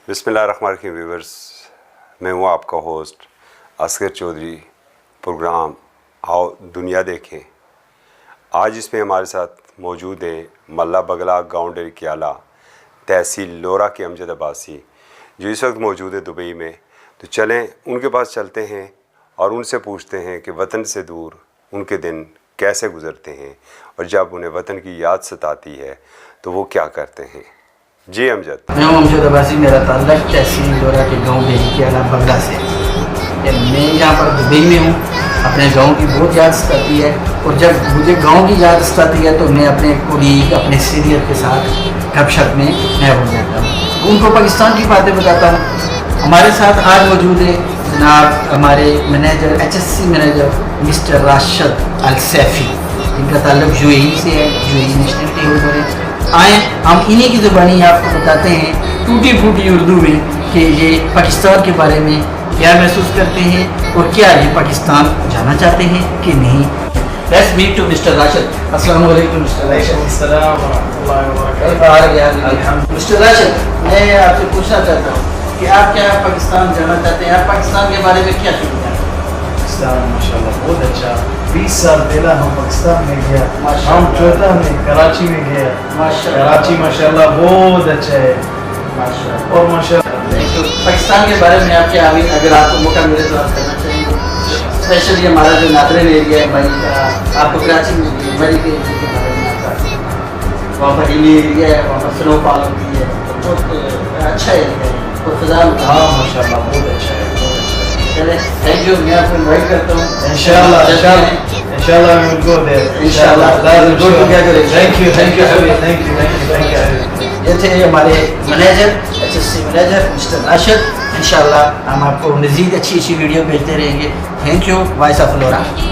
बिस्मिल्लाहिर्रहमानिर्रहीम व्यूअर्स, मैं हूँ आपका होस्ट असगर चौधरी। प्रोग्राम आओ दुनिया देखें। आज इसमें हमारे साथ मौजूद हैं मल्ला बगला गाँव डरिकियाला तहसील लोरा के अमजद अब्बासी, जो इस वक्त मौजूद है दुबई में। तो चलें उनके पास चलते हैं और उनसे पूछते हैं कि वतन से दूर उनके दिन कैसे गुज़रते हैं और जब उन्हें वतन की याद सताती है तो वो क्या करते हैं। जी अमजद। मैं हूँ अमजद अब्बासी, मेरा ताल्लुक तहसील लोरा के गाँव डरिकियाला बगला से। मैं यहाँ पर दुबई में हूँ। अपने गांव की बहुत याद सताती है और जब मुझे गांव की याद सताती है तो मैं अपने कुलीग अपने सीनियर के साथ गपशप में मैं हो जाता हूँ, उनको पाकिस्तान की बातें बताता हूँ। हमारे साथ आज मौजूद है जनाब हमारे manager HSC manager mister Rashid Al Saifi, इनका ताल्लुक UAE से है, UAE नेशनलिटी होल्डर है। आए हम इन्हीं की ज़ुबानी आपको बताते हैं टूटी फूटी उर्दू में कि ये पाकिस्तान के बारे में क्या महसूस करते हैं और क्या ये पाकिस्तान जाना चाहते हैं कि नहीं। Let's meet to mister Rashid. अस्सलाम वालेकुम मिस्टर राशिद। मिस्टर राशिद, मैं आपसे पूछना चाहता हूँ कि आप क्या पाकिस्तान जाना चाहते हैं, आप पाकिस्तान के बारे में क्या सोचते हैं? पाकिस्तान माशाल्लाह बहुत अच्छा। 20 साल पहले हम पाकिस्तान में गया, हम 14 में कराची में गया। कराची माशाल्लाह बहुत अच्छा है माशाल्लाह। और माशाल्लाह तो पाकिस्तान के बारे में आप क्या, अगर आपको मौका मिले तो आप करना चाहेंगे? स्पेशली हमारा जो नादरन एरिया है भाई का, आपको कराची में मरी के बारे में आता है, वहाँ पर हिली एरिया है, वहाँ पर स्नोफॉल होती है, बहुत अच्छा एरिया है और फिजाल। हाँ माशाल्लाह बहुत अच्छा है। चले थैंक यू, मैं आपको इन्वाइट करता हूँ। इंशाल्लाह इंशाल्लाह we will go there इंशाल्लाह। Thank you. ये थे हमारे manager HSC manager mister Rashid. इंशाल्लाह हम आपको मज़ीद अच्छी वीडियो भेजते रहेंगे। Thank you. Voice of Laura.